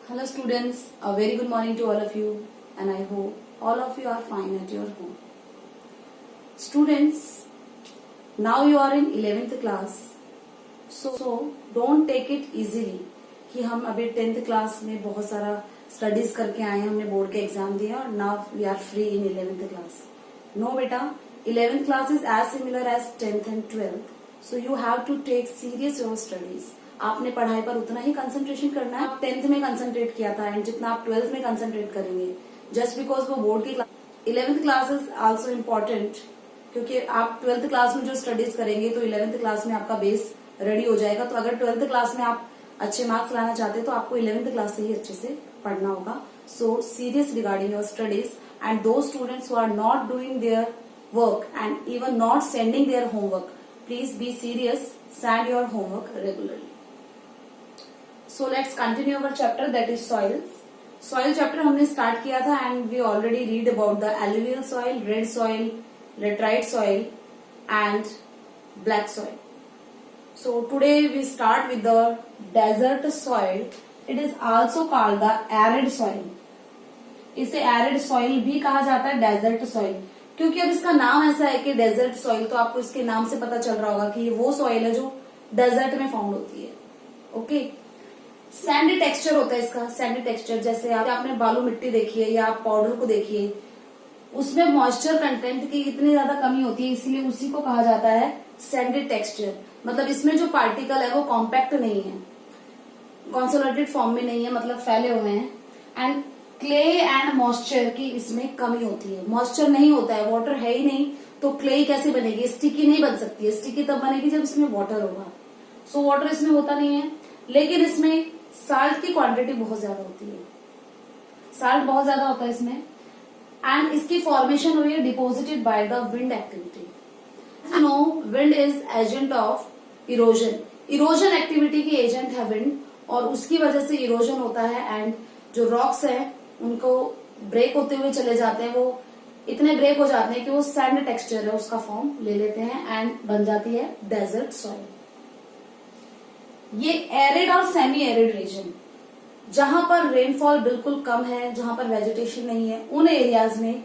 Hello students, a very good morning to all of you and I hope all of you are fine at your home. Students, now you are in 11th class, so don't take it easily कि हम अभी 10th class में बहुत सारा studies करके आए हैं, हमने बोर्ड के एग्जाम दिए और now we are free in 11th class. No बेटा, 11th class is as similar as 10th and 12th, so you have to take serious your studies. आपने पढ़ाई पर उतना ही कंसंट्रेशन करना है. आप 10th में कंसंट्रेट किया था एंड जितना आप 12th में कंसंट्रेट करेंगे, जस्ट बिकॉज वो बोर्ड की 11th class is also important, क्योंकि आप 12th क्लास में जो स्टडीज करेंगे तो 11th क्लास में आपका बेस रेडी हो जाएगा. तो अगर 12th क्लास में आप अच्छे मार्क्स लाना चाहते हैं तो आपको 11th क्लास से ही अच्छे से पढ़ना होगा. So serious regarding your studies and those students who are not doing their work and even not sending their homework, please be serious, send your homework regularly. So let's continue our chapter, that is soils. Soil chapter हमने start किया था and we already read about the alluvial soil, red soil, laterite soil and black soil. So today we start with the desert soil. It is also called the arid soil. इसे arid soil भी कहा जाता है, desert soil, क्योंकि अब इसका नाम ऐसा है कि डेजर्ट सॉइल, तो आपको इसके नाम से पता चल रहा होगा कि ये वो सॉइल है जो डेजर्ट में फाउंड होती है. ओके, सैंडी टेक्सचर होता है इसका. सैंडी टेक्सचर जैसे आपने बालू मिट्टी देखी है या आप पाउडर को देखिए, उसमें मॉइस्चर कंटेंट की इतनी ज्यादा कमी होती है, इसलिए उसी को कहा जाता है सैंडी टेक्सचर. मतलब इसमें जो पार्टिकल है वो कॉम्पैक्ट नहीं है, कॉन्सोलिडेटेड फॉर्म में नहीं है, मतलब फैले हुए हैं. एंड क्ले एंड मॉइस्चर की इसमें कमी होती है. मॉइस्चर नहीं होता है, वाटर है ही नहीं, तो क्ले कैसे बनेगी? स्टिकी नहीं बन सकती है. स्टिकी तब बनेगी जब इसमें वाटर होगा. सो वाटर इसमें होता नहीं है, लेकिन इसमें साल्ट की क्वांटिटी बहुत ज्यादा होती है. साल्ट बहुत ज्यादा होता है इसमें एंड इसकी फॉर्मेशन हुई है deposited by the wind activity. You know, wind is agent of erosion. Erosion activity की एजेंट है विंड, और उसकी वजह से इरोजन होता है एंड जो रॉक्स है उनको ब्रेक होते हुए चले जाते हैं. वो इतने ब्रेक हो जाते हैं कि वो सैंड टेक्सचर है उसका फॉर्म ले लेते हैं एंड बन जाती है डेजर्ट सॉइल. ये एरिड और सेमी एरिड रीजन, जहां पर रेनफॉल बिल्कुल कम है, जहां पर वेजिटेशन नहीं है, उन एरियाज में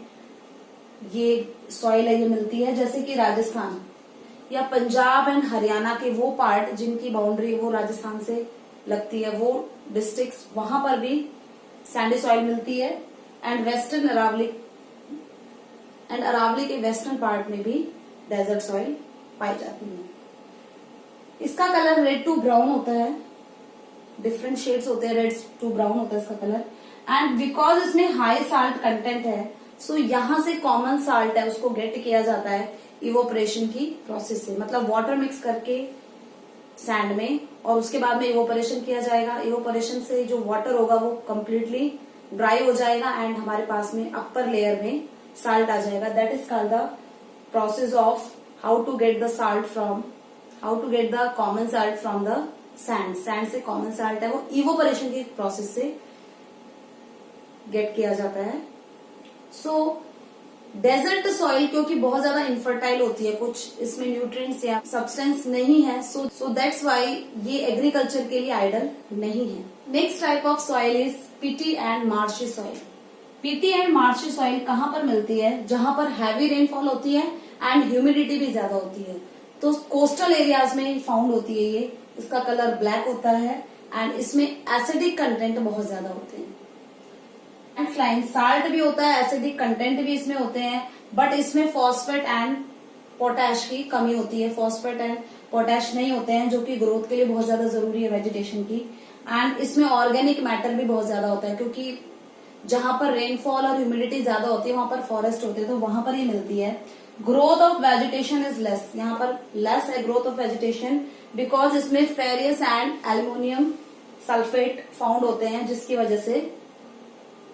ये सॉइल है ये मिलती है. जैसे कि राजस्थान या पंजाब एंड हरियाणा के वो पार्ट जिनकी बाउंड्री वो राजस्थान से लगती है, वो डिस्ट्रिक्ट्स, वहां पर भी सैंडी सॉइल मिलती है. एंड वेस्टर्न अरावली के वेस्टर्न पार्ट में भी डेजर्ट सॉइल पाई जाती है. इसका कलर रेड टू ब्राउन होता है, डिफरेंट शेड्स होते हैं, रेड टू ब्राउन होता है इसका कलर. एंड बिकॉज इसमें हाई साल्ट कंटेंट है, सो यहां से कॉमन साल्ट है उसको गेट किया जाता है इवोपरेशन की प्रोसेस से. मतलब वाटर मिक्स करके सैंड में और उसके बाद में इवोपरेशन किया जाएगा. इवोपरेशन से जो वाटर होगा वो कम्प्लीटली ड्राई हो जाएगा एंड हमारे पास में अपर लेयर में साल्ट आ जाएगा. That is called the process of how to get the common salt from the sand. Sand से कॉमन साल्ट है वो इवोपरेशन की प्रोसेस से गेट किया जाता है. सो डेजर्ट सॉइल क्योंकि बहुत ज्यादा इनफर्टाइल होती है, कुछ इसमें न्यूट्रिएंट्स या सब्सटेंस नहीं है, सो दैट्स वाई ये एग्रीकल्चर के लिए आइडल नहीं है. Next type of soil is PT and marshy soil. PT and marshy soil कहाँ पर मिलती है? जहां पर हैवी रेनफॉल होती है एंड ह्यूमिडिटी भी ज्यादा होती है. तो कोस्टल एरियाज में फाउंड होती है ये. इसका कलर ब्लैक होता है एंड इसमें एसिडिक कंटेंट बहुत ज्यादा होते हैं. एंड फ्लाइन साल्ट भी होता है, एसिडिक कंटेंट भी इसमें होते हैं, बट इसमें फॉस्फेट एंड पोटैश की कमी होती है. फॉस्फेट एंड पोटैश नहीं होते हैं, जो कि ग्रोथ के लिए बहुत ज्यादा जरूरी है वेजिटेशन की. एंड इसमें ऑर्गेनिक मैटर भी बहुत ज्यादा होता है, क्योंकि जहां पर रेनफॉल और ह्यूमिडिटी ज्यादा होती है वहां पर फॉरेस्ट होते हैं, तो वहां पर ये मिलती है. Growth of vegetation is less. यहाँ पर लेस है ग्रोथ ऑफ वेजिटेशन बिकॉज इसमें furious and aluminium sulphate found होते हैं, जिसकी वजह से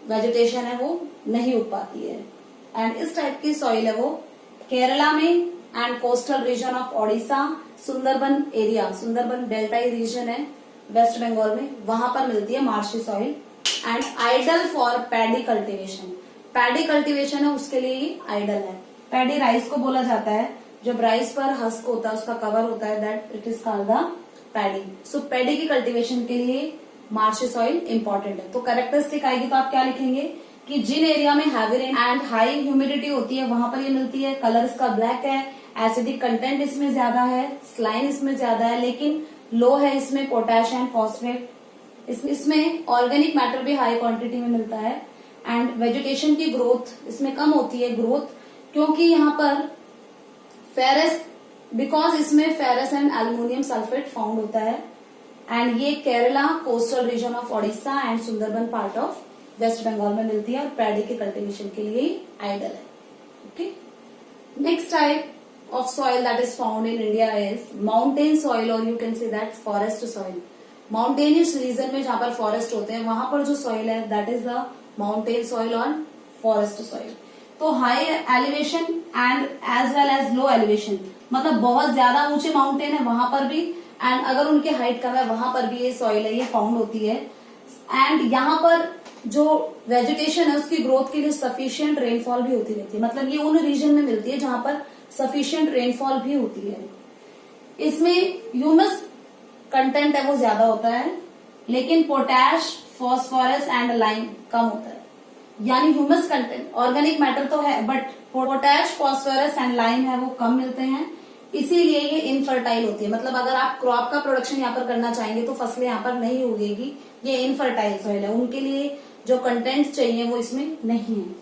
वेजिटेशन है वो नहीं उग पाती है. एंड इस टाइप की सॉइल है वो केरला में and coastal region of Odisha, Sundarban area, Sundarban डेल्टाई रीजन है वेस्ट बंगाल में, वहां पर मिलती है marshy soil. And ideal for paddy cultivation. Paddy cultivation है उसके लिए ही आइडल है. पैडी राइस को बोला जाता है, जब राइस पर हस्क होता है, उसका कवर होता है, that it is called the paddy. So paddy की कल्टीवेशन के लिए मार्शी सॉइल इंपॉर्टेंट है। तो कैरेक्टरिस्टिक आएगी तो आप क्या लिखेंगे कि जिन एरिया में heavy rain and high humidity होती है वहां पर ये मिलती है। कलर इसका ब्लैक है, एसिडिक कंटेंट इसमें ज्यादा है, स्लाइन इसमें ज्यादा है, लेकिन लो है इसमें पोटैश एंड फॉस्फेट। इसमें ऑर्गेनिक मैटर भी हाई क्वांटिटी में मिलता है एंड वेजिटेशन की ग्रोथ इसमें कम होती है क्योंकि यहाँ पर फेरस, बिकॉज इसमें ferrous and aluminium sulphate found होता है। एंड ये Kerala, coastal region of Odisha and Sundarban part of West Bengal में मिलती है और पैडी के कल्टीवेशन के लिए आइडल है। Okay, next type of soil that is found in India is mountain soil और you can say that forest soil. Mountainous region में जहां पर फॉरेस्ट होते हैं वहां पर जो सॉइल है that is the mountain soil और फॉरेस्ट सॉइल। तो high elevation and as well as low elevation, मतलब बहुत ज्यादा ऊंचे माउंटेन है वहां पर भी एंड अगर उनकी हाइट कम है वहां पर भी ये सॉइल है, ये फाउंड होती है। एंड यहाँ पर जो वेजिटेशन है उसकी ग्रोथ के लिए सफिशिएंट रेनफॉल भी होती रहती है, मतलब ये उन रीजन में मिलती है जहां पर सफिशिएंट रेनफॉल भी होती है। इसमें ह्यूमस कंटेंट है वो ज्यादा होता है, लेकिन पोटैश, फॉस्फोरस एंड लाइम कम होता है। यानी ह्यूमस कंटेंट, ऑर्गेनिक मैटर तो है but potash, phosphorus and lime है वो कम मिलते हैं, इसीलिए ये इनफर्टाइल होती है। मतलब अगर आप क्रॉप का प्रोडक्शन यहाँ पर करना चाहेंगे तो फसलें यहाँ पर नहीं उगेगी, ये इनफर्टाइल सॉइल है, उनके लिए जो कंटेंट चाहिए वो इसमें नहीं है।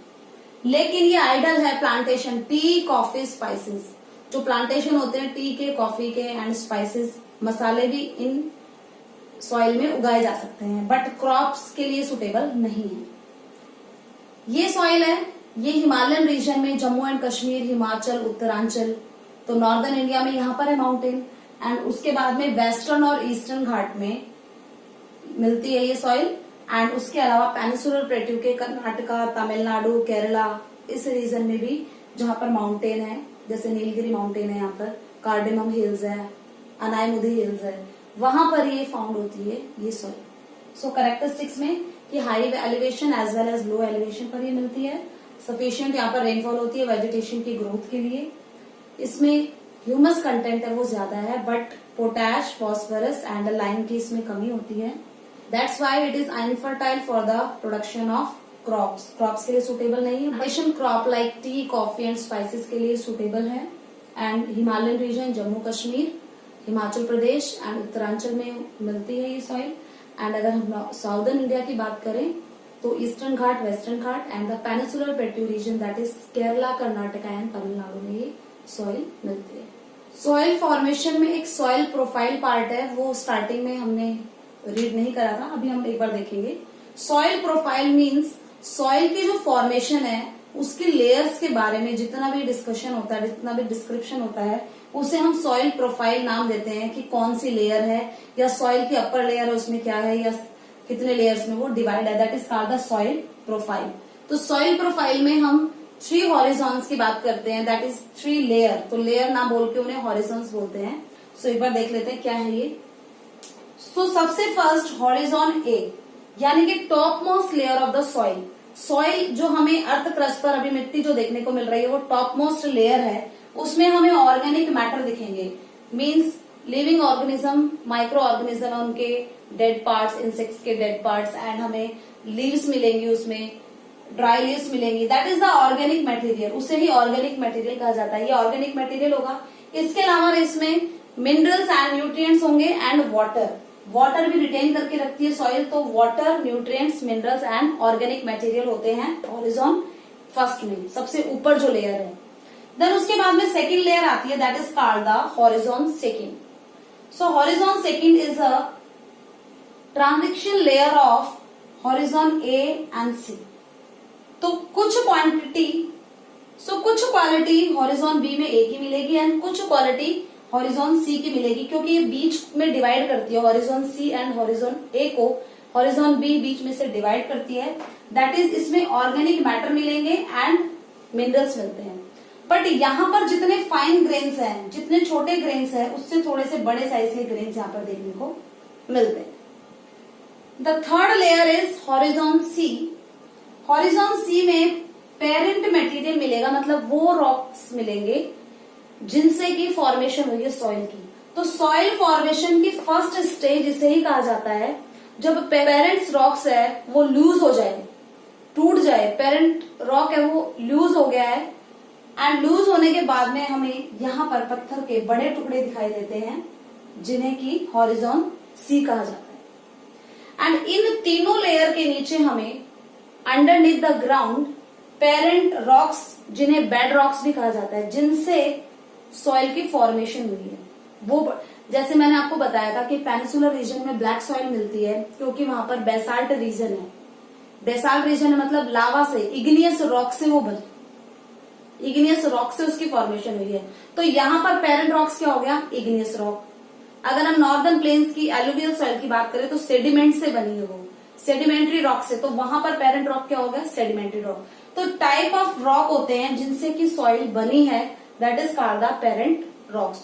लेकिन ये आइडल है प्लांटेशन, टी, कॉफी, स्पाइसेस। जो प्लांटेशन होते हैं टी के, कॉफी के एंड स्पाइसेस, मसाले भी इन सॉइल में उगाए जा सकते हैं बट क्रॉप्स के लिए सुटेबल नहीं है। ये सॉइल है, ये हिमालयन रीजन में जम्मू एंड कश्मीर, हिमाचल, उत्तरांचल, तो नॉर्दर्न इंडिया में यहाँ पर है माउंटेन एंड उसके बाद में वेस्टर्न और ईस्टर्न घाट में मिलती है ये सॉइल। एंड उसके अलावा पेनिसुलर प्लेट्यू के कर्नाटका, तमिलनाडु, केरला, इस रीजन में भी जहां पर माउंटेन है, जैसे नीलगिरी माउंटेन है, यहाँ पर कार्डेमम हिल्स है, अनायमुदी हिल्स है, वहां पर ये फाउंड होती है ये सॉइल। सो कैरेक्टरिस्टिक्स में कि high elevation as well as low elevation पर ये मिलती है, सफिशिएंट यहाँ पर रेनफॉल होती है वेजिटेशन की ग्रोथ के लिए। इसमें ह्यूमस कंटेंट है वो ज्यादा है but potash, phosphorus and lime की इसमें कमी होती है। That's why it is unfertile for the production of crops के लिए सुटेबल नहीं है। Plantation crop like tea, coffee and spices के लिए सुटेबल है। And Himalayan region, Jammu Kashmir, Himachal Pradesh and Uttaranchal में मिलती है ये सॉइल। एंड अगर हम साउदर्न इंडिया की बात करें तो eastern Ghat, western Ghat and the peninsular plateau region that is Kerala, Karnataka and Tamil Nadu में ये सॉइल मिलती है। सॉइल फॉर्मेशन में एक सॉइल प्रोफाइल पार्ट है, वो स्टार्टिंग में हमने रीड नहीं करा था, अभी हम एक बार देखेंगे। सॉइल प्रोफाइल मीन्स सॉइल की जो फॉर्मेशन है उसके लेयर्स के बारे में जितना भी डिस्कशन होता है, जितना भी डिस्क्रिप्शन होता है, उसे हम सॉइल प्रोफाइल नाम देते हैं कि कौन सी लेयर है या सॉइल की अपर लेयर है उसमें क्या है या कितने लेयर्स में वो डिवाइड है, that is called the soil profile. तो सॉइल प्रोफाइल में हम 3 हॉरिजॉन्स की बात करते हैं, दैट इज 3 लेयर। तो लेयर ना बोल के उन्हें हॉरिजॉन्स बोलते हैं। सो एक बार देख लेते हैं क्या है ये। सो सबसे फर्स्ट हॉरिजॉन ए, यानी कि top most layer of the soil. Soil जो हमें अर्थ क्रस्ट पर अभी मिट्टी जो देखने को मिल रही है वो टॉप मोस्ट लेयर है, उसमें हमें ऑर्गेनिक मैटर दिखेंगे, means living organism, micro organism है, उनके डेड पार्ट्स, इंसेक्ट्स के डेड पार्ट्स एंड हमें लीव्स मिलेंगी, उसमें ड्राई लीव्स मिलेंगी, that is the organic material, उसे ही ऑर्गेनिक मटेरियल कहा जाता है। ये ऑर्गेनिक मटेरियल होगा। इसके अलावा इसमें मिनरल्स एंड न्यूट्रिएंट्स होंगे एंड वाटर भी रिटेन करके रखती है सॉइल, तो water, nutrients, minerals and organic material होते हैं हॉरिजॉन फर्स्ट में, सबसे ऊपर जो लेयर है। देन उसके बाद में सेकंड लेयर आती है, that is called the horizon second. So horizon second is a transition layer of horizon A and C. तो कुछ क्वालिटी हॉरिजॉन बी में ए की मिलेगी एंड कुछ क्वालिटी हॉरिजॉन सी की मिलेगी, क्योंकि ये बीच में डिवाइड करती है हॉरिजॉन सी एंड हॉरिजॉन ए को, हॉरिजॉन बी बीच में से डिवाइड करती है। दैट इज इसमें ऑर्गेनिक मैटर मिलेंगे एंड मिनरल्स मिलते हैं। बट यहाँ पर जितने फाइन ग्रेन्स हैं, जितने छोटे ग्रेन्स हैं, उससे थोड़े से बड़े साइज के ग्रेन्स यहाँ पर देखने को मिलते हैं। The third layer is horizon C. Horizon C में पेरेंट मटेरियल मिलेगा, मतलब वो रॉक्स मिलेंगे जिनसे की फॉर्मेशन हुई है सॉइल की। तो सॉइल फॉर्मेशन की फर्स्ट स्टेज इसे ही कहा जाता है जब पेरेंट्स रॉक्स है वो लूज हो जाए, टूट जाए, पेरेंट रॉक है वो लूज हो गया है, एंड लूज होने के बाद में हमें यहाँ पर पत्थर के बड़े टुकड़े दिखाई देते हैं जिन्हें की हॉरिजॉन सी कहा जाता है। एंड इन तीनों लेयर के नीचे हमें underneath the ground parent rocks, जिन्हें बेड रॉक्स भी कहा जाता है, जिनसे सॉइल की फॉर्मेशन हुई है। वो जैसे मैंने आपको बताया था कि पेनिसुलर रीजन में ब्लैक सॉइल मिलती है क्योंकि वहां पर बेसाल्ट रीजन है। बेसाल्ट रीजन है मतलब लावा से, इग्नियस रॉक से वो बने, इग्नियस रॉक से उसकी फॉर्मेशन हुई है। तो यहाँ पर पेरेंट रॉक्स क्या हो गया, इग्नियस रॉक। अगर हम नॉर्दर्न प्लेन्स की एलुवियल सॉइल की बात करें तो सेडिमेंट से बनी है वो, सेडिमेंट्री रॉक से, तो वहां पर पेरेंट रॉक क्या हो गया, सेडिमेंट्री रॉक। तो टाइप ऑफ रॉक होते हैं जिनसे की सॉइल बनी है, that is called the parent rocks.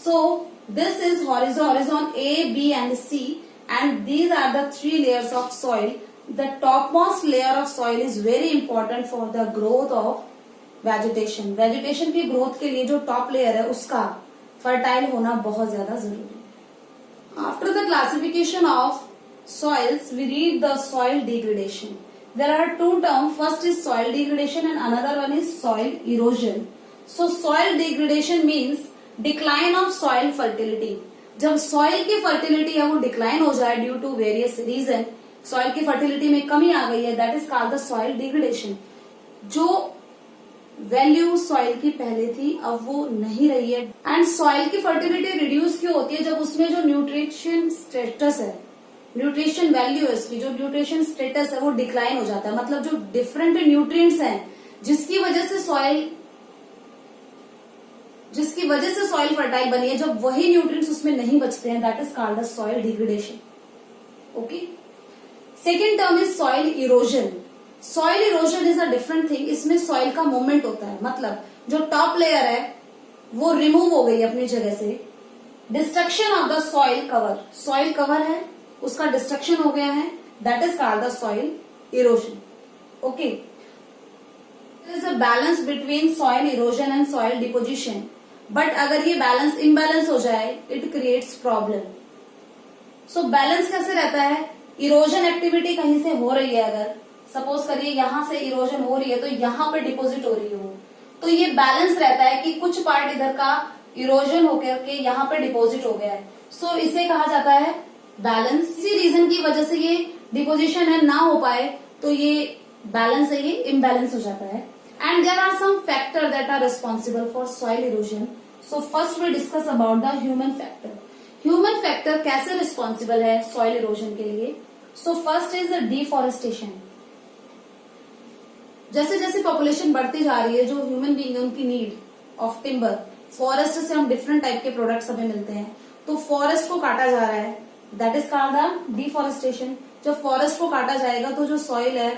So this is horizon A, B and C, and these are the three layers of soil. The topmost layer of soil is very important for the growth of vegetation. Vegetation की growth के लिए जो top layer है उसका fertile होना बहुत ज्यादा जरूरी है। After the classification of soils, we read the soil degradation. There are two terms. First is soil degradation and another one is soil erosion. So soil degradation means decline of soil fertility. जब soil की fertility है वो decline हो जाए due to various reason, soil की fertility में कमी आ गई है, that is called the soil degradation. जो वैल्यू सॉइल की पहले थी अब वो नहीं रही है। एंड सॉइल की फर्टिलिटी रिड्यूस क्यों होती है, जब उसमें जो न्यूट्रिशन स्टेटस है, न्यूट्रिशन वैल्यू है इसकी, जो न्यूट्रिशन स्टेटस है वो डिक्लाइन हो जाता है। मतलब जो डिफरेंट न्यूट्रिएंट्स हैं जिसकी वजह से सॉइल फर्टाइल बनी है, जब वही न्यूट्रिएंट्स उसमें नहीं बचते हैं, that is called the soil degradation. Okay, second term is soil erosion. Soil erosion is a different thing. इसमें सॉइल का मूवमेंट होता है, मतलब जो टॉप लेयर है वो रिमूव हो गई अपनी जगह से। Destruction of the soil cover, soil cover है उसका डिस्ट्रक्शन हो गया है, that is called the soil erosion. Okay, there is a balance between soil erosion and soil deposition, but अगर ये बैलेंस इम्बैलेंस हो जाए it creates problem. So balance कैसे रहता है, इरोजन एक्टिविटी कहीं से हो रही है, अगर सपोज करिए यहां से इरोजन हो रही है तो यहां पे डिपोजिट हो रही है वो, तो ये बैलेंस रहता है कि कुछ पार्ट इधर का इरोजन होकर के यहाँ पे डिपोजिट हो गया है। सो इसे कहा जाता है बैलेंस। इसी रीजन की वजह से ये डिपोजिशन है ना हो पाए तो ये बैलेंस है, ये इम्बैलेंस हो जाता है। And there are some factors that are responsible for soil erosion. So first we discuss about the human factor. Human factor कैसे responsible है soil erosion के लिए? So first is the deforestation. जैसे जैसे population बढ़ती जा रही है, जो human being है उनकी need of timber, forest से हम different type के products हमें मिलते हैं, तो forest को काटा जा रहा है, that is called the deforestation. जब forest को काटा जाएगा तो जो soil है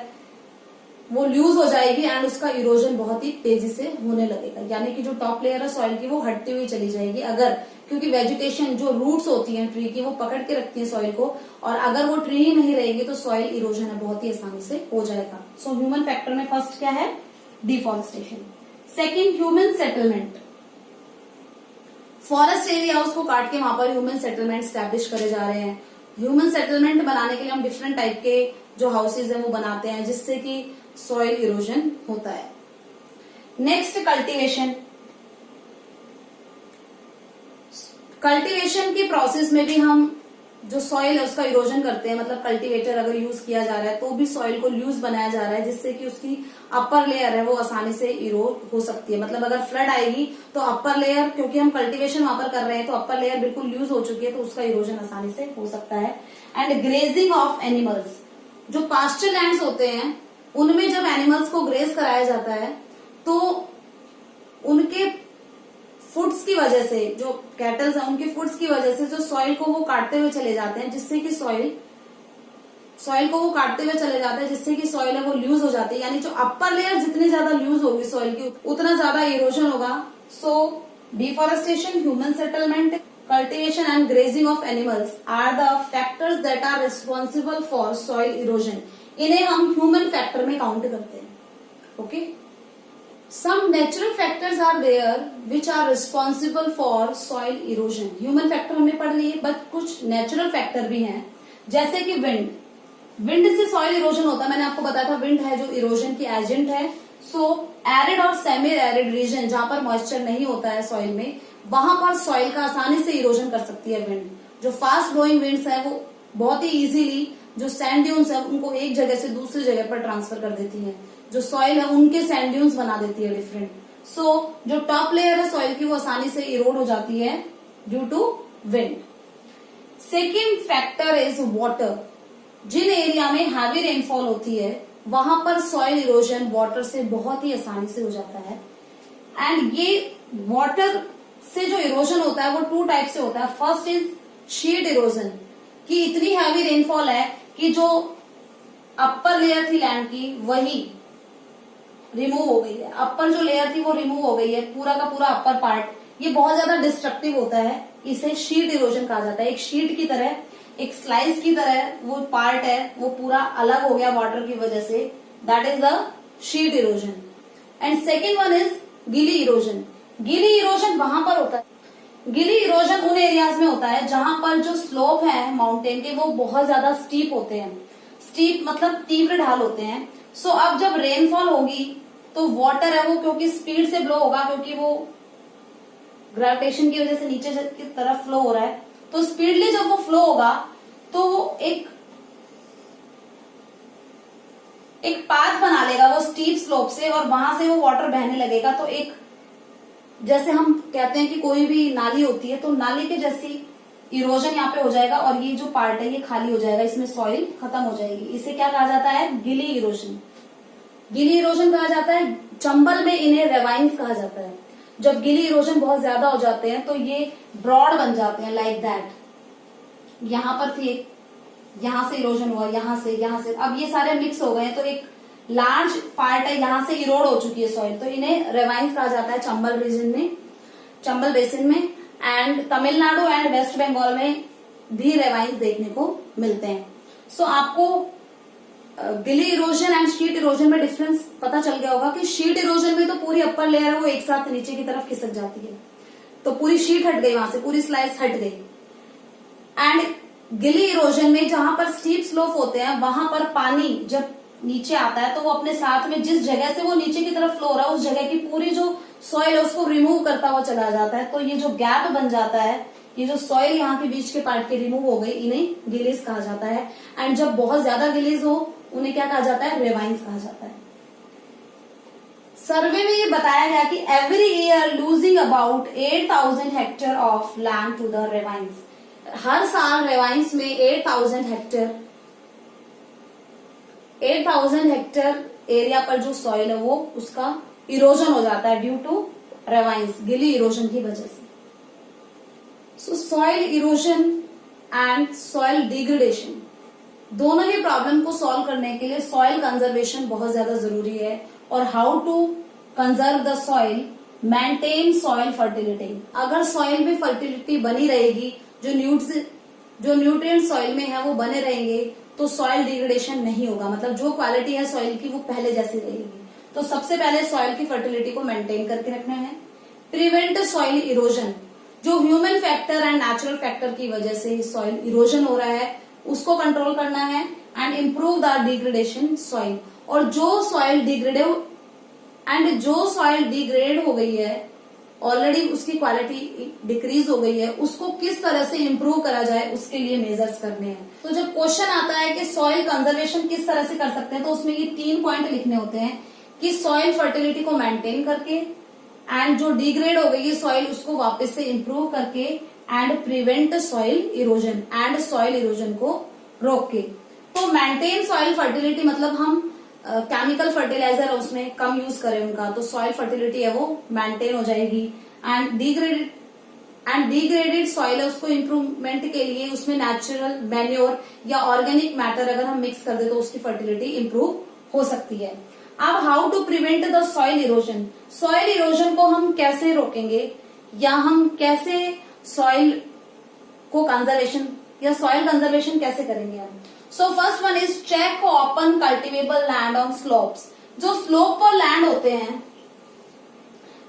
वो लूज हो जाएगी एंड उसका इरोजन बहुत ही तेजी से होने लगेगा, यानी कि जो टॉप लेयर है सॉइल की वो हटती हुई चली जाएगी। अगर क्योंकि वेजिटेशन जो रूट्स होती हैं ट्री की वो पकड़ के रखती है सॉइल को, और अगर वो ट्री ही नहीं रहेगी तो सॉइल इरोजन है बहुत ही आसानी से हो जाएगा। सो ह्यूमन फैक्टर में फर्स्ट क्या है, deforestation. Second, human settlement. Forest area उसको काट के वहां पर ह्यूमन सेटलमेंट स्टैब्लिश करे जा रहे हैं। ह्यूमन सेटलमेंट बनाने के लिए हम डिफरेंट टाइप के जो हाउसेज है वो बनाते हैं जिससे कि सॉइल इरोजन होता है। Next, cultivation. कल्टीवेशन के प्रोसेस में भी हम जो सॉइल है उसका इरोजन करते हैं, मतलब कल्टीवेटर अगर यूज किया जा रहा है तो भी सॉइल को लूज बनाया जा रहा है जिससे कि उसकी अपर लेयर है वो आसानी से इरोड हो सकती है। मतलब अगर फ्लड आएगी तो अपर लेयर, क्योंकि हम कल्टीवेशन वहां पर कर रहे हैं तो अपर लेयर बिल्कुल लूज हो चुकी है तो उसका इरोजन आसानी से हो सकता है। एंड ग्रेजिंग ऑफ एनिमल्स, जो पास्चर लैंड्स होते हैं उनमें जब एनिमल्स को ग्रेज कराया जाता है तो उनके फूड्स की वजह से, जो कैटल्स हैं उनके फूड्स की वजह से जो सॉइल को वो काटते हुए चले जाते हैं जिससे कि सॉइल को वो काटते हुए चले जाते हैं जिससे कि सॉइल है वो लूज हो जाती है। यानी जो अपर लेयर जितनी ज्यादा लूज होगी सॉइल की उतना ज्यादा इरोजन होगा। So deforestation, human settlement, cultivation and grazing of animals are the factors that are responsible for soil erosion. इन्हें हम ह्यूमन फैक्टर में काउंट करते हैं। Okay, some natural factors are there which are responsible for soil erosion. Human factor हमने पढ़ लिए, but कुछ natural factor भी हैं जैसे कि विंड, विंड से सॉइल इरोजन होता है। मैंने आपको बताया था विंड है जो इरोजन की एजेंट है। सो एरिड और सेमी एरिड रीजन जहां पर मॉइस्चर नहीं होता है सॉइल में, वहां पर सॉइल का आसानी से इरोजन कर सकती है विंड। जो फास्ट ब्लोइंग विंड्स है वो बहुत ही इजीली जो सैंड ड्यून्स है उनको एक जगह से दूसरी जगह पर ट्रांसफर कर देती है। जो सॉइल है उनके सैंड ड्यून्स बना देती है डिफरेंट। सो जो टॉप लेयर है सॉइल की वो आसानी से इरोड हो जाती है due to wind. Second factor is water. जिन एरिया में हैवी रेनफॉल होती है वहां पर सॉइल इरोजन वाटर से बहुत ही आसानी से हो जाता है। एंड ये वाटर से जो इरोजन होता है वो टू टाइप से होता है। फर्स्ट इज शीट इरोजन, कि इतनी हैवी रेनफॉल है कि जो अपर लेयर थी लैंड की वही रिमूव हो गई है। अपर जो लेयर थी वो रिमूव हो गई है, पूरा का पूरा अपर पार्ट। ये बहुत ज्यादा डिस्ट्रक्टिव होता है, इसे शीट इरोजन कहा जाता है। एक शीट की तरह, एक स्लाइस की तरह वो पार्ट है वो पूरा अलग हो गया वाटर की वजह से, that is the sheet erosion. And second one is गिली इरोजन। गिली इरोजन वहां पर होता है, गिली इरोजन उन एरियाज में होता है जहां पर जो स्लोप है माउंटेन के वो बहुत ज्यादा स्टीप होते हैं। स्टीप मतलब तीव्र ढाल होते हैं। सो अब जब रेनफॉल होगी तो वाटर है वो क्योंकि स्पीड से ब्लो होगा, क्योंकि वो ग्रेविटेशन की वजह से नीचे की तरफ फ्लो हो रहा है, तो स्पीडली जब वो फ्लो होगा तो वो एक पाथ बना लेगा वो स्टीप स्लोप से, और वहां से वो वाटर बहने लगेगा। तो एक जैसे हम कहते हैं कि कोई भी नाली होती है तो नाली के जैसी इरोजन यहाँ पे हो जाएगा, और ये जो पार्ट है ये खाली हो जाएगा, इसमें सॉइल खत्म हो जाएगी। इसे क्या कहा जाता है? गिली इरोजन। गिली इरोजन कहा जाता है। चंबल में इन्हें रेवाइंस कहा जाता है। जब गिली इरोजन बहुत ज्यादा हो जाते हैं तो ये ब्रॉड बन जाते हैं, लाइक दैट। यहां पर थी एक, यहां से इरोजन हुआ, यहां से, अब ये सारे मिक्स हो गए तो एक लार्ज पार्ट है यहां से इरोड हो चुकी है सॉइल, तो इन्हें रेवाइंस कहा जाता है चंबल रीजन में, चंबल बेसिन में। And Tamil Nadu and waste Bengal में भी रेवाइंस देखने को मिलते हैं। सो आपको गिली इरोजन एंड शीट इरोजन में डिफरेंस पता चल गया होगा कि शीट इरोजन में तो पूरी अपर लेयर है वो एक साथ नीचे की तरफ खिसक जाती है, तो पूरी शीट हट गई, वहां से पूरी स्लाइस हट गई। एंड गिली इरोजन में जहां पर स्टीप स्लोप होते हैं वहां पर पानी जब नीचे आता है तो वो अपने साथ में जिस जगह से वो नीचे की तरफ फ्लो हो रहा है उस जगह की पूरी जो सॉइल है उसको रिमूव करता हुआ चला जाता है। तो ये जो गैप बन जाता है, ये जो सॉइल यहाँ के बीच के पार्ट के रिमूव हो गई, इन्हें गिलीज कहा जाता है। एंड जब बहुत ज्यादा गिलीज हो उन्हें क्या कहा जाता है? रेवाइंस कहा जाता है। सर्वे में ये बताया गया कि every year losing about 8000 hectare of land to the ravines. हर साल रेवाइंस में 8000 हेक्टेयर एरिया पर जो सॉइल है वो उसका इरोजन हो जाता है ड्यू टू रेवाइंस, गिली इरोजन की वजह से। सो soil erosion and soil degradation दोनों ही प्रॉब्लम को सॉल्व करने के लिए सॉइल कंजर्वेशन बहुत ज्यादा जरूरी है। और how to conserve the soil, maintain soil fertility. अगर सॉइल में फर्टिलिटी बनी रहेगी, जो न्यूट्रिएंट सॉइल में है वो बने रहेंगे, तो सॉइल डिग्रेडेशन नहीं होगा, मतलब जो क्वालिटी है सॉइल की वो पहले जैसी रहेगी। तो सबसे पहले सॉइल की फर्टिलिटी को मेंटेन करके रखना है। प्रिवेंट सॉइल इरोजन, जो human factor and natural factor की वजह से सॉइल इरोजन हो रहा है उसको कंट्रोल करना है। And improve the degradation soil, और जो सॉइल डिग्रेड हो गई है ऑलरेडी, उसकी क्वालिटी डिक्रीज हो गई है, उसको किस तरह से इम्प्रूव करा जाए उसके लिए मेजर्स करने हैं। तो जब क्वेश्चन आता है कि सॉइल कंजर्वेशन किस तरह से कर सकते हैं, तो उसमें ये 3 पॉइंट लिखने होते हैं कि सॉइल फर्टिलिटी को मेंटेन करके, एंड जो डिग्रेड हो गई है सॉइल उसको वापस से इम्प्रूव करके, and prevent soil erosion, and soil erosion को रोक के। तो मेंटेन सॉइल फर्टिलिटी मतलब हम केमिकल फर्टिलाइजर उसमें कम यूज करें उनका, तो सॉइल फर्टिलिटी है वो मेंटेन हो जाएगी। एंड डिग्रेडेड सॉइल है उसको इम्प्रूवमेंट के लिए उसमें नेचुरल मैन्योर या ऑर्गेनिक मैटर अगर हम मिक्स कर दे तो उसकी फर्टिलिटी इम्प्रूव हो सकती है। अब how to prevent the soil erosion, soil erosion को हम कैसे रोकेंगे या हम कैसे सॉइल को कंजर्वेशन या सॉइल कंजर्वेशन कैसे करेंगे हम। So first one is check open cultivable land on slopes. जो स्लोप पर लैंड होते हैं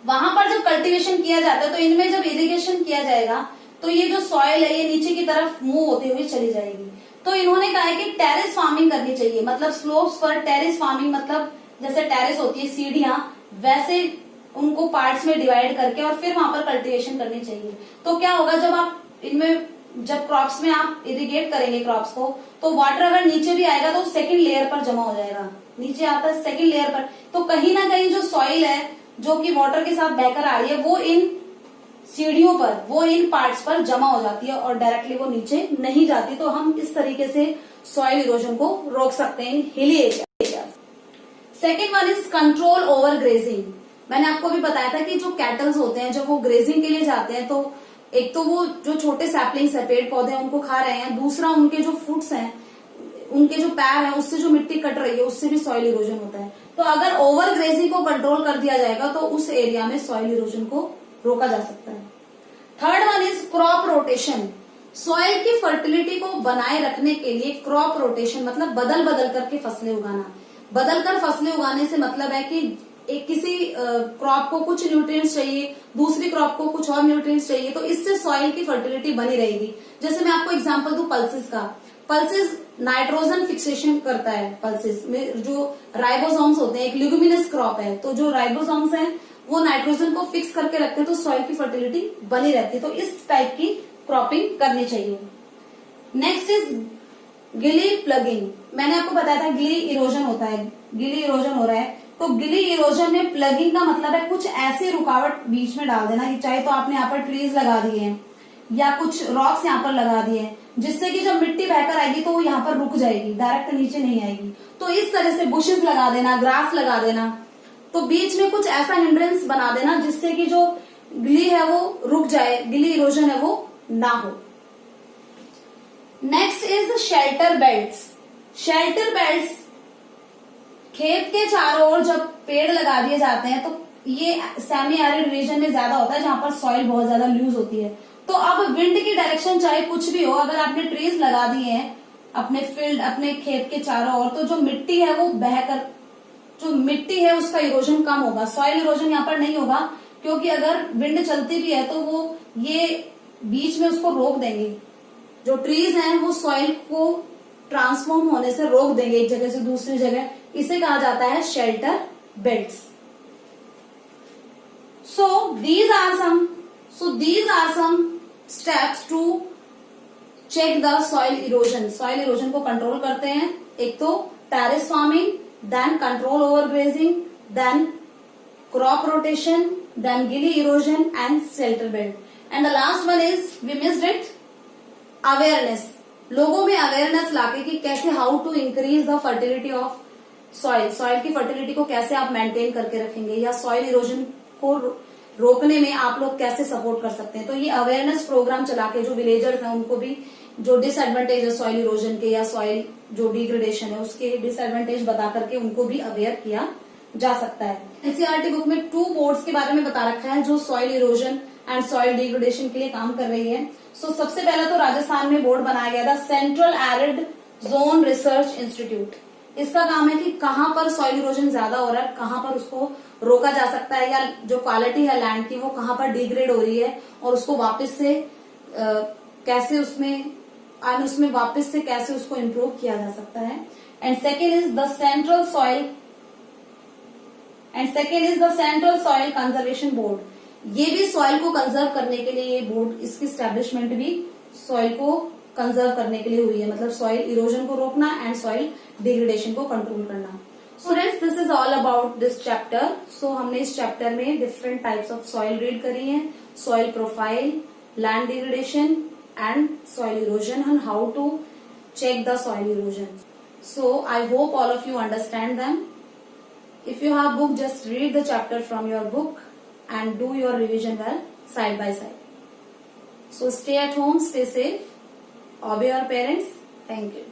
वहां पर जब कल्टीवेशन किया जाता है तो इनमें जब इरिगेशन किया जाएगा तो ये जो सॉइल है ये नीचे की तरफ मूव होती हुई चली जाएगी। तो इन्होंने कहा है कि टेरेस फार्मिंग करनी चाहिए, मतलब स्लोप्स पर टेरेस फार्मिंग, मतलब जैसे टेरेस होती है सीढ़ियां, वैसे उनको पार्ट्स में डिवाइड करके और फिर वहां पर कल्टीवेशन करनी चाहिए। तो क्या होगा, जब आप इनमें जब क्रॉप्स में आप इरिगेट करेंगे क्रॉप्स को, तो वाटर अगर नीचे भी आएगा तो सेकंड लेयर पर जमा हो जाएगा, नीचे आता है सेकंड लेयर पर, तो कहीं ना कहीं जो सॉइल है जो कि वाटर के साथ बहकर आ रही है वो इन सीढ़ियों पर, वो इन पार्ट्स पर जमा हो जाती है और डायरेक्टली वो नीचे नहीं जाती। तो हम इस तरीके से सॉइल इरोजन को रोक सकते हैं in hilly area. Second one is control over grazing. मैंने आपको भी बताया था कि जो कैटल्स होते हैं जब वो ग्रेजिंग के लिए जाते हैं तो एक तो वो जो छोटे सैपलिंग्स है, पेड़ पौधे हैं, उनको खा रहे हैं, दूसरा उनके जो फुट्स हैं, उनके जो पैर है, उससे जो मिट्टी कट रही है उससे भी सॉइल इरोजन होता है। तो अगर ओवर ग्रेजिंग को कंट्रोल कर दिया जाएगा तो उस एरिया में सॉइल इरोजन को रोका जा सकता है। Third one is crop rotation. Soil की फर्टिलिटी को बनाए रखने के लिए क्रॉप रोटेशन मतलब बदल बदल करके फसलें उगाना। बदल कर फसलें उगाने से मतलब है कि एक किसी क्रॉप को कुछ न्यूट्रिएंट्स चाहिए, दूसरी क्रॉप को कुछ और न्यूट्रिएंट्स चाहिए, तो इससे सॉइल की फर्टिलिटी बनी रहेगी। जैसे मैं आपको एग्जांपल दूं पल्सेस का। पल्सेस नाइट्रोजन फिक्सेशन करता है। पल्सेस में जो राइबोसोम्स होते हैं, एक ल्यूमिनस क्रॉप है, तो जो राइबोसोम्स हैं वो नाइट्रोजन को फिक्स करके रखते हैं, तो सॉइल की फर्टिलिटी बनी रहती है। तो इस टाइप की क्रॉपिंग करनी चाहिए। नेक्स्ट इज गिली प्लगिंग। मैंने आपको बताया था गिली इरोजन होता है, गिली इरोजन हो रहा है। तो गिली इरोजन में प्लगिंग का मतलब है कुछ ऐसी रुकावट बीच में डाल देना कि चाहे तो आपने यहाँ पर ट्रीज लगा दिए हैं या कुछ रॉक्स यहाँ पर लगा दिए हैं, जिससे कि जब मिट्टी बहकर आएगी तो वो यहाँ पर रुक जाएगी, डायरेक्ट नीचे नहीं आएगी। तो इस तरह से बुशेस लगा देना, ग्रास लगा देना, तो बीच में कुछ ऐसा हिंड्रेंस बना देना जिससे कि जो गिली है वो रुक जाए, गिली इरोजन है वो ना हो। Next is shelter belts. Shelter belts खेत के चारों ओर जब पेड़ लगा दिए जाते हैं तो ये सेमी एरिड रीजन में ज्यादा होता है जहां पर सॉइल बहुत ज्यादा लूज होती है। तो अब विंड की डायरेक्शन चाहे कुछ भी हो, अगर आपने ट्रीज लगा दिए हैं अपने फील्ड, अपने खेत के चारों ओर, तो जो मिट्टी है वो बहकर, जो मिट्टी है उसका इरोजन कम होगा, सॉइल इरोजन यहाँ पर नहीं होगा, क्योंकि अगर विंड चलती भी है तो वो ये बीच में उसको रोक देंगे। जो ट्रीज हैं वो सॉइल को ट्रांसफॉर्म होने से रोक देंगे एक जगह से दूसरी जगह। इसे कहा जाता है shelter belts. So these are some steps to check the soil erosion. Soil erosion को कंट्रोल करते हैं। एक तो terrace farming, then control over grazing, then crop rotation, then gully erosion and shelter belt. And the last one is, we missed it, awareness. लोगों में awareness लाके कि कैसे, how to increase the fertility of soil. Soil की fertility को कैसे आप maintain करके रखेंगे या सॉइल इरोजन को रोकने में आप लोग कैसे सपोर्ट कर सकते हैं। तो ये अवेयरनेस प्रोग्राम चला के जो विलेजर्स हैं उनको भी जो डिसएडवांटेज है सॉइल इरोजन के या सॉइल जो डिग्रेडेशन है उसके डिसएडवांटेज बता करके उनको भी अवेयर किया जा सकता है। एनसीईआरटी बुक में 2 बोर्ड्स के बारे में बता रखा है जो soil erosion and soil degradation के लिए काम कर रही है। सबसे पहला तो राजस्थान में बोर्ड बनाया गया था, central arid zone research institute. इसका काम है कि कहां पर सॉइल इरोजन ज्यादा हो रहा है, कहां पर उसको रोका जा सकता है, या जो क्वालिटी है लैंड की वो कहां पर डिग्रेड हो रही है और उसको वापस से कैसे उसमें वापस से कैसे उसको इम्प्रूव किया जा सकता है। And second is the central soil conservation board. ये भी सॉइल को कंजर्व करने के लिए ये बोर्ड, इसकी स्टैब्लिशमेंट भी सॉइल को कंजर्व करने के लिए हुई है, मतलब सॉइल इरोजन को रोकना एंड सॉइल डिग्रेडेशन को कंट्रोल करना। Students, this is all about this chapter. So हमने इस चैप्टर में different types of soil read करी हैं, soil profile, land degradation and soil erosion and how to check the soil erosion. So I hope all of you understand them. If you have book, just read the chapter from your book and do your revision well side by side. So stay at home, stay safe, obey your parents. Thank you.